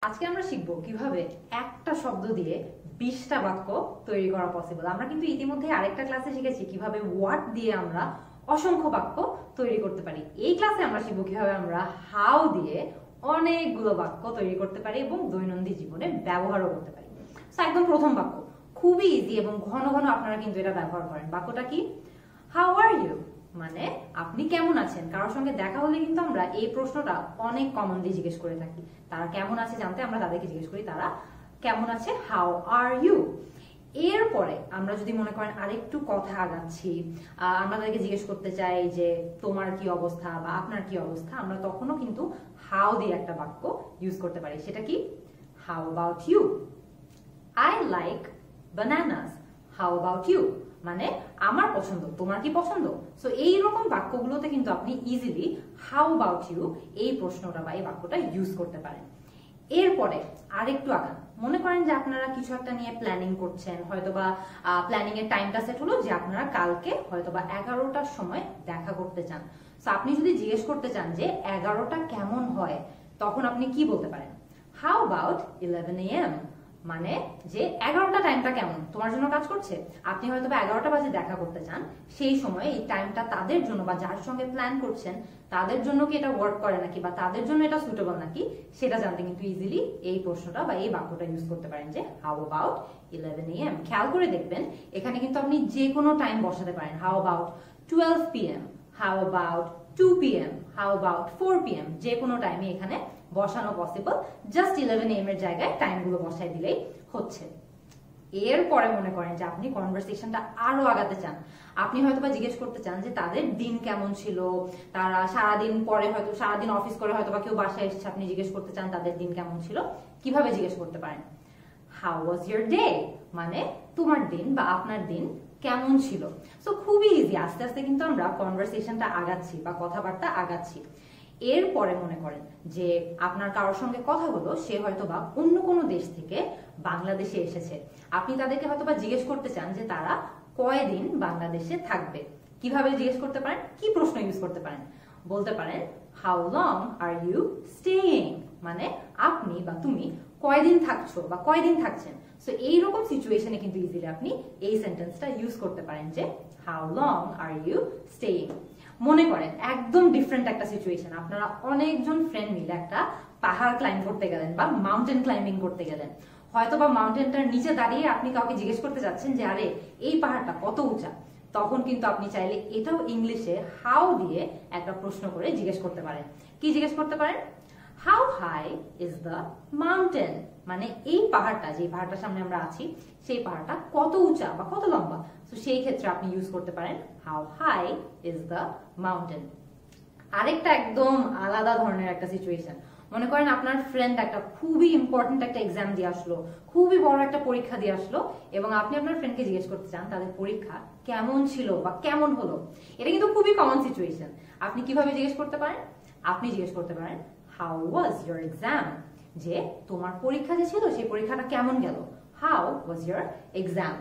আজকে আমরা শিখবো কিভাবে একটা শব্দ দিয়ে 20টা বাক্য তৈরি করা পসিবল। আমরা কিন্তু ইতিমধ্যে আরেকটা ক্লাসে শিখেছি কিভাবে ওয়াট দিয়ে আমরা অসংখ্য বাক্য তৈরি করতে পারি। এই ক্লাসে আমরা শিখবো কিভাবে আমরা হাউ দিয়ে অনেকগুলো বাক্য তৈরি করতে পারি এবং দৈনন্দিন জীবনে ব্যবহারও করতে পারি। তো একদম প্রথম বাক্য খুবই ইজি এবং ঘন ঘন আপনারা কিন্তু এটা ব্যবহার করেন। বাক্যটা কি? হাউ আর ইউ, মানে আপনি কেমন আছেন। কারোর সঙ্গে দেখা হলে কিন্তু আমরা এই প্রশ্নটা অনেক কমনলি জিজ্ঞেস করে থাকি। তারা কেমন আছে জানতে আমরা তাদেরকে জিজ্ঞেস করি তারা কেমন আছে, হাউ আর ইউ। এরপরে আমরা যদি মনে করেন আরেকটু কথা আগাচ্ছি, আমরা তাদেরকে জিজ্ঞেস করতে চাই যে তোমার কি অবস্থা বা আপনার কি অবস্থা, আমরা তখনও কিন্তু হাউ দিয়ে একটা বাক্য ইউজ করতে পারি। সেটা কি? How about you, I like bananas, how about you, মানে আমার পছন্দ, তোমার কি পছন্দ। সো এইরকম বাক্যগুলোতে কিন্তু আপনি ইজিলি হাউ অ্যাবাউট ইউ এই প্রশ্নটা বা এই বাক্যটা ইউজ করতে পারেন। এরপরে আরেকটু আগান, মনে করেন যে আপনারা কিছু একটা নিয়ে প্ল্যানিং করছেন, হয়তোবা প্ল্যানিং এর টাইমটা সেট হলো যে আপনারা কালকে হয়তোবা 11টার সময় দেখা করতে চান। সো আপনি যদি জিজ্ঞেস করতে চান যে 11টা কেমন হয়, তখন আপনি কি বলতে পারেন? হাউ অ্যাবাউট 11 AM, মানে যে 11টা টাইমটা কেমন, তোমার জন্য কাজ করছে। আপনি হয়তো 11টা বাজে দেখা করতে চান, সেই সময় এই টাইমটা তাদের জন্য বা যার সঙ্গে প্ল্যান করছেন তাদের জন্য কি এটা ওয়ার্ক করে নাকি বা তাদের জন্য এটা সুটেবল নাকি, সেটা জানতে কিন্তু ইজিলি এই প্রশ্নটা বা এই বাক্যটা ইউজ করতে পারেন যে হাউ অ্যাবাউট 11 AM। খেয়াল করে দেখবেন এখানে কিন্তু আপনি যে কোনো টাইম বসাতে পারেন। How about 12 PM, how about 2 PM, how about 4 PM, যে কোনো টাইমে এখানে বসানো পসিবল। জাস্ট 11 AM এর জায়গায় টাইমগুলো বসাই দিলেই হচ্ছে। এরপরে মনে করেন যে আপনি কনভারসেশনটা আরো আগাতে চান, আপনি হয়তো বা জিজ্ঞেস করতে চান যে তাদের দিন কেমন ছিল, তারা সারাদিন পরে হয়তো সারাদিন অফিস করে হয়তো বা কেউ বাসায় এসেছে, আপনি জিজ্ঞেস করতে চান তাদের দিন কেমন ছিল। কিভাবে জিজ্ঞেস করতে পারেন? হাউ ওয়াজ ইয়োর ডে, মানে তোমার দিন বা আপনার দিন কেমন ছিল। সো খুবই ইজি, আস্তে আস্তে কিন্তু আমরা কনভারসেশনটা আগাচ্ছি বা কথাবার্তা আগাচ্ছি। এরপরে মনে করেন যে আপনার কারোর সঙ্গে কথা হলো, সে হয়তোবা অন্য কোনো দেশ থেকে বাংলাদেশে এসেছে, আপনি তাদেরকে হয়তোবা জিজ্ঞেস করতে চান যে তারা কয়দিন বাংলাদেশে থাকবে। কিভাবে জিজ্ঞেস করতে পারেন? কি প্রশ্ন ইউজ করতে পারেন? বলতে পারেন how long are you staying, মানে আপনি বা তুমি কয়দিন থাকছো বা কয়দিন থাকছেন। সো এইরকম সিচুয়েশনে কিন্তু ইজিলি আপনি এই সেন্টেন্সটা ইউজ করতে পারেন যে how long are you staying. মনে করেন একদম ডিফারেন্ট একটা সিচুয়েশন, আপনারা অনেকজন ফ্রেন্ড মিলে একটা পাহাড় ক্লাইম্ব করতে গেলেন বা মাউন্টেন ক্লাইম্বিং করতে গেলেন। হয়তো বা মাউন্টেনটার নিচে দাঁড়িয়ে আপনি কাউকে জিজ্ঞেস করতে যাচ্ছেন যে আরে এই পাহাড়টা কত উঁচা। তখন কিন্তু আপনি চাইলে এটাও ইংলিশে হাউ দিয়ে একটা প্রশ্ন করে জিজ্ঞেস করতে পারেন। কি জিজ্ঞেস করতে পারেন? How high is the mountain, মানে এই পাহাড়টা, যে পাহাড়টার সামনে আমরা আছি সেই পাহাড়টা কত উঁচা বা কত লম্বা। তো সেই ক্ষেত্রে আপনি ইউজ করতে পারেন how high is the mountain. আরেকটা একদম আলাদা ধরনের একটা সিচুয়েশন, মনে করেন আপনার ফ্রেন্ড একটা খুবই ইম্পর্টেন্ট একটা এক্সাম দিয়ে আসলো, খুবই বড় একটা পরীক্ষা দিয়ে আসলো এবং আপনি আপনার ফ্রেন্ডকে জিজ্ঞেস করতে চান তাদের পরীক্ষা কেমন ছিল বা কেমন হলো। এটা কিন্তু খুবই কমন সিচুয়েশন। আপনি কিভাবে জিজ্ঞেস করতে পারেন? আপনি জিজ্ঞেস করতে পারেন হাউ ওয়াজ ইয়োর এক্সাম, যে তোমার পরীক্ষা যে ছিল সেই পরীক্ষাটা কেমন গেল। How was your exam.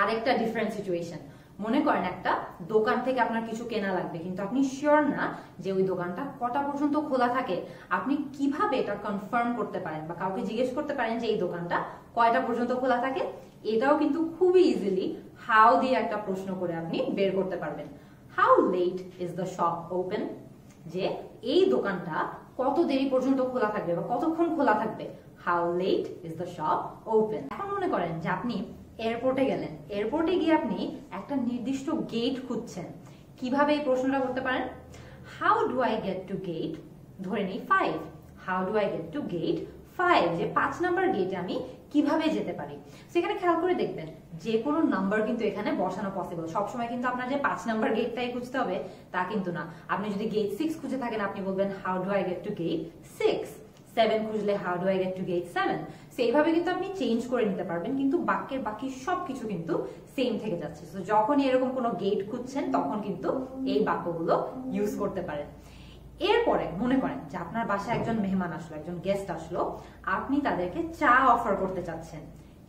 আরেকটা ডিফারেন্ট সিচুয়েশন, মনে করেন একটা দোকান থেকে আপনার কিছু কেনা লাগবে কিন্তু আপনি শিওর না যে ওই দোকানটা কটা পর্যন্ত খোলা থাকে। আপনি কিভাবে এটা কনফার্ম করতে পারেন বা কাউকে জিজ্ঞেস করতে পারেন যে এই দোকানটা কয়টা পর্যন্ত খোলা থাকে। এটাও কিন্তু খুবই ইজিলি হাউ দিয়ে একটা প্রশ্ন করে আপনি বের করতে পারবেন। How late is the shop open, যে এই দোকানটা কত দেরি পর্যন্ত খোলা থাকবে বা কতক্ষণ খোলা থাকবে। How late is the shop open. এখন মনে করেন যে আপনি এয়ারপোর্টে গেলেন, এয়ারপোর্টে গিয়ে আপনি একটা নির্দিষ্ট গেট খুঁজছেন। কিভাবে এই প্রশ্নটা করতে পারেন? How do I get to get, ধরে নেই 5, how do I get to get 5, যে 5 নাম্বার গেটে আমি কিভাবে যেতে পারি। সেখানে খেয়াল করে দেখবেন যে কোনো নাম্বার কিন্তু এখানে বসানো পসিবল। সবসময় কিন্তু আপনার যে 5 নাম্বার গেটটাই খুঁজতে হবে তা কিন্তু না। আপনি যদি গেট 6 খুঁজে থাকেন আপনি বলবেন how do I get to get 6, 7 খুঁজলে how do I get to get 7। সেইভাবে কিন্তু আপনি চেঞ্জ করে নিতে পারবেন, কিন্তু বাক্যের বাকি সবকিছু কিন্তু সেম থেকে যাচ্ছে। তো যখনই এরকম কোনো গেট খুঁজছেন তখন কিন্তু এই বাক্যগুলো ইউজ করতে পারেন। এরপরে মনে করেন যে আপনার বাসায় একজন মেহমান আসলো, একজন গেস্ট আসলো, আপনি তাদেরকে চা অফার করতে চাচ্ছেন।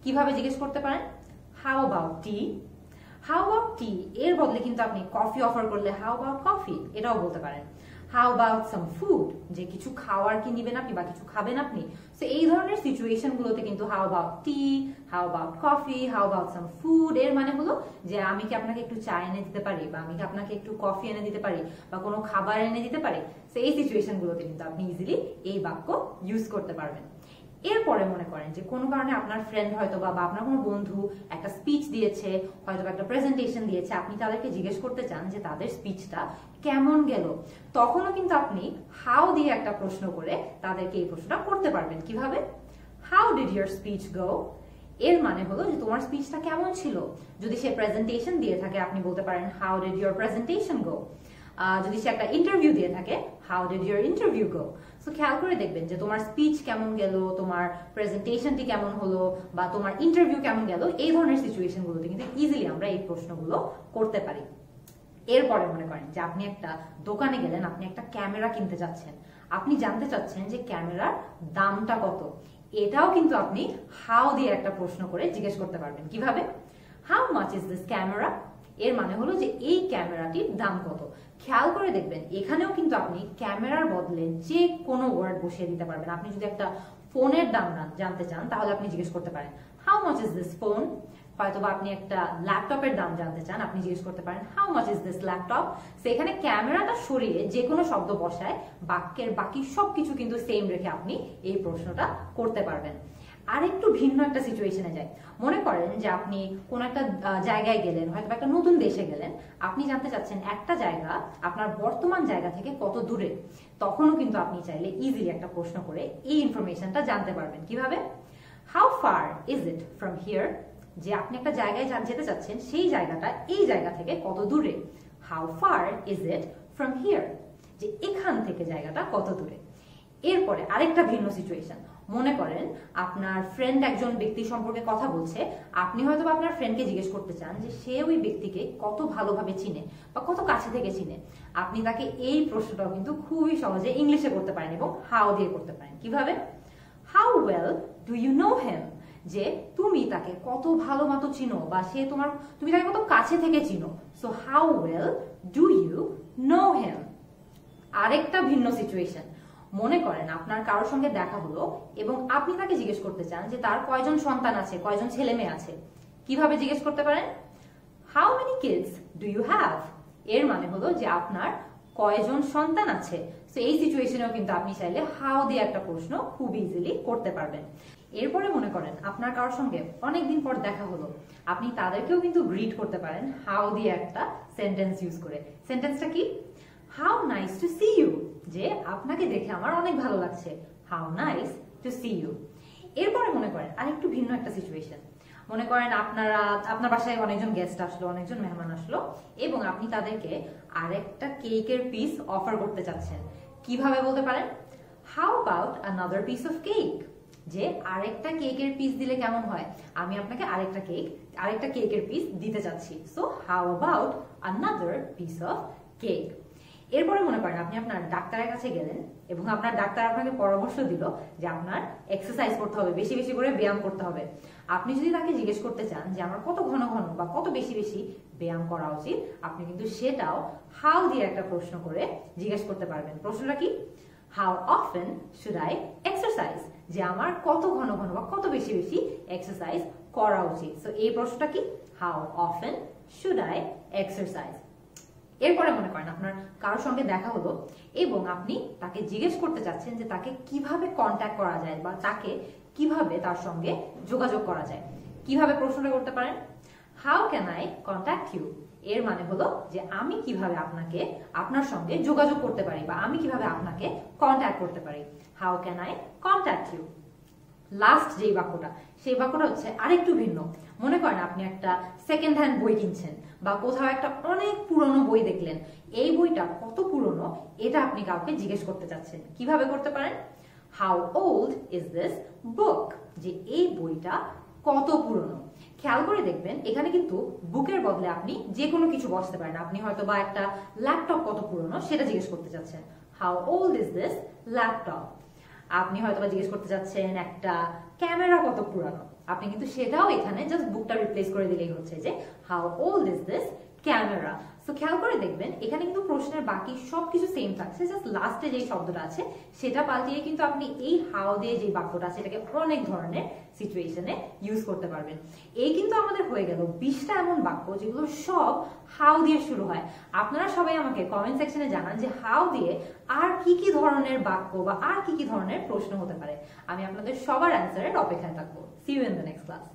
কিভাবে জিজ্ঞেস করতে পারেন? How about tea, how about tea এর বদলে কিন্তু আপনি কফি অফার করলে হাউ অ্যাবাউট কফি এটাও বলতে পারেন। হাউ অ্যাবাউট সাম ফুড, যে কিছু খাওয়ার কি নিবেন আপনি বা কিছু খাবেন আপনি। সো এই ধরনের সিচুয়েশন গুলোতে কিন্তু how about tea, how about coffee, how about some food এর মানে হলো যে আমি কি আপনাকে একটু চা এনে দিতে পারি, বা আমি কি আপনাকে একটু কফি এনে দিতে পারি, বা কোনো খাবার এনে দিতে পারি। সো এই সিচুয়েশন গুলোতে কিন্তু আপনি ইজিলি এই বাক্য ইউজ করতে পারবেন। এরপরে মনে করেন যে কোনো কারণে আপনার ফ্রেন্ড হয়তো বা আপনার কোনো বন্ধু একটা স্পিচ দিয়েছে, হয়তো একটা প্রেজেন্টেশন দিয়েছে, আপনি তাদেরকে জিজ্ঞেস করতে চান যে তাদের স্পিচটা কেমন গেল। তখনও কিন্তু আপনি হাউ দিয়ে একটা প্রশ্ন করে তাদেরকে এই প্রশ্নটা করতে পারবেন। কিভাবে? হাউ ডিড ইউর স্পিচ গো? এর মানে হলো যে তোমার স্পিচটা কেমন ছিল। যদি সে প্রেজেন্টেশন দিয়ে থাকে আপনি বলতে পারেন হাউ ডিড ইউর প্রেজেন্টেশন গো। যদি সে একটা ইন্টারভিউ দিয়ে থাকে how did your interview go. So খেয়াল করে দেখবেন যে তোমার স্পিচ কেমন গেল, তোমার প্রেজেন্টেশনটি কেমন হলো, বা তোমার ইন্টারভিউ কেমন গেল। এই ধরনের সিচুয়েশন গুলোতে কিন্তু ইজিলি আমরা এই প্রশ্নগুলো করতে পারি। এরপরে মনে করেন যে আপনি একটা দোকানে গেলেন, আপনি একটা ক্যামেরা কিনতে চাচ্ছেন, আপনি জানতে চাচ্ছেন যে ক্যামেরার দামটা কত। এটাও কিন্তু আপনি হাউ দিয়ে একটা প্রশ্ন করে জিজ্ঞেস করতে পারবেন। কিভাবে? How much is this camera? এর মানে হলো যে এই ক্যামেরাটির দাম কত। খেয়াল করে দেখবেন এখানেও কিন্তু আপনি ক্যামেরার বদলে যে কোনো ওয়ার্ড বসিয়ে দিতে পারবেন। আপনি যদি একটা ফোনের দাম জানতে চান তাহলে আপনি জিজ্ঞেস করতে পারেন how much is this phone. হয়তোবা আপনি একটা ল্যাপটপের দাম জানতে চান, আপনি জিজ্ঞেস করতে পারেন how much is this laptop. সেখানে ক্যামেরাটা সরিয়ে যে কোনো শব্দ বসায় বাক্যের বাকি সবকিছু কিন্তু সেম রেখে আপনি এই প্রশ্নটা করতে পারবেন। আরেকটু ভিন্ন একটা সিচুয়েশনে যায়। মনে করেন যে আপনি কোন একটা জায়গায় গেলেন, হয়তো একটা নতুন দেশে গেলেন, আপনি জানতে চাচ্ছেন একটা জায়গা আপনার বর্তমান জায়গা থেকে কত দূরে। তখনও কিন্তু আপনি চাইলে ইজিলি একটা প্রশ্ন করে এই ইনফরমেশনটা জানতে পারবেন। কিভাবে? How far is it from here? যে আপনি একটা জায়গায় যেতে চাচ্ছেন, সেই জায়গাটা এই জায়গা থেকে কত দূরে। How far is it from here? যে এখান থেকে জায়গাটা কত দূরে। এরপরে আরেকটা ভিন্ন সিচুয়েশন। মনে করেন আপনার ফ্রেন্ড একজন ব্যক্তি সম্পর্কে কথা বলছে, আপনি হয়তো আপনার ফ্রেন্ডকে জিজ্ঞেস করতে চান যে সে ওই ব্যক্তিকে কত ভালোভাবে চিনে বা কত কাছে থেকে চিনে। আপনি তাকে এই প্রশ্নটাও কিন্তু খুবই সহজে ইংলিশে করতে পারেন এবং হাউ দিয়ে করতে পারেন। কিভাবে? How well do you know him? যে তুমি তাকে কত ভালো মতো চিনো, বা সে তুমি তাকে কত কাছে থেকে চিনো। So how well do you know him. আরেকটা ভিন্ন সিচুয়েশন। মনে করেন আপনার কারোর সঙ্গে দেখা হলো এবং আপনি তাকে জিজ্ঞেস করতে চান যে তার কয়জন সন্তান আছে, কয়জন ছেলে মেয়ে আছে। কিভাবে জিজ্ঞেস করতে পারেন? How many kids do you have? এর মানে হলো যে আপনার কয়জন সন্তান আছে। তো এই সিচুয়েশনেও কিন্তু আপনি চাইলে হাউ দিয়ে একটা প্রশ্ন খুব ইজিলি করতে পারবেন। এরপরে মনে করেন আপনার কারোর সঙ্গে অনেকদিন পর দেখা হলো, আপনি তাদেরকেও কিন্তু গ্রিট করতে পারেন হাউ দিয়ে একটা সেন্টেন্স ইউজ করে। সেন্টেন্সটা কি? How nice to see you. যে আপনাকে দেখে আমার অনেক ভালো লাগছে। How nice to see you. এরপরে মনে করেন আরেকটু ভিন্ন একটা সিচুয়েশন। মনে করেন আপনার বাসায় অনেকজন গেস্ট আসলো, অনেকজন মেহমান আসলো, এবং আপনি তাদেরকে আরেকটা কেকের পিস অফার করতে চাচ্ছেন। কিভাবে বলতে পারেন? How about another piece of cake? যে আরেকটা কেকের পিস দিলে কেমন হয়, আমি আপনাকে আরেকটা কেকের পিস দিতে চাচ্ছি। So how about another piece of cake. এরপরে মনে করেন আপনি আপনার ডাক্তারের কাছে গেলেন এবং আপনার ডাক্তার আপনাকে পরামর্শ দিল যে আপনার এক্সারসাইজ করতে হবে, বেশি বেশি করে ব্যায়াম করতে হবে। আপনি যদি তাকে জিজ্ঞেস করতে চান যে আমার কত ঘন ঘন বা কত বেশি বেশি ব্যায়াম করা উচিত, আপনি কিন্তু সেটাও হাউ দিয়ে একটা প্রশ্ন করে জিজ্ঞেস করতে পারবেন। প্রশ্নটা কি? How often should I exercise? যে আমার কত ঘন ঘন বা কত বেশি বেশি এক্সারসাইজ করা উচিত। সো এই প্রশ্নটা কি? How often should I exercise. এরপরে মনে করেন আপনার কারোর সঙ্গে দেখা হলো এবং আপনি তাকে জিজ্ঞেস করতে চাচ্ছেন যে তাকে কিভাবে কন্ট্যাক্ট করা যায় বা তাকে কিভাবে তার সঙ্গে যোগাযোগ করা যায়। কিভাবে প্রশ্নটা করতে পারেন? How can I contact you? এর মানে হলো যে আমি কিভাবে আপনার সঙ্গে যোগাযোগ করতে পারি বা আমি কিভাবে আপনাকে কন্ট্যাক্ট করতে পারি। How can I contact you. Last যেই বাক্যটা, সেই বাক্যটা হচ্ছে আরেকটু ভিন্ন। মনে করেন আপনি একটা সেকেন্ড হ্যান্ড বই কিনছেন বা কোথাও একটা অনেক পুরনো বই দেখলেন, এই বইটা কত পুরনো এটা আপনি কাউকে জিজ্ঞেস করতে চাচ্ছেন। কিভাবে করতে পারেন? How old is this book? যে এই বইটা কত পুরনো। খেয়াল করে দেখবেন এখানে কিন্তু বুকের বদলে আপনি যে কোনো কিছু বসতে পারেন। আপনি হয়তো বা একটা ল্যাপটপ কত পুরনো সেটা জিজ্ঞেস করতে চাচ্ছেন, how old is this laptop. আপনি হয়তো বা জিজ্ঞেস করতে চাচ্ছেন একটা ক্যামেরা কত পুরানো, আপনি কিন্তু সেটাও এখানে জাস্ট বুকটা রিপ্লেস করে দিলেই হচ্ছে যে how old is this camera. So খেয়াল করে দেখবেন এখানে কিন্তু প্রশ্নের বাকি সবকিছু সেম থাকছে, জাস্ট লাস্টে যে শব্দটা আছে সেটা পাল্টিয়ে কিন্তু আপনি এই হাউ দিয়ে যে বাক্যটা আছে এটাকে অনেক ধরনের সিচুয়েশনে ইউজ করতে পারবেন। এই কিন্তু আমাদের হয়ে গেল 20টা এমন বাক্য যেগুলো সব হাউ দিয়ে শুরু হয়। আপনারা সবাই আমাকে কমেন্ট সেকশনে জানান যে হাউ দিয়ে আর কি কি ধরনের বাক্য বা আর কি কি ধরনের প্রশ্ন হতে পারে। আমি আপনাদের সবার অ্যান্সারের অপেক্ষায় থাকবো। See you in the next class.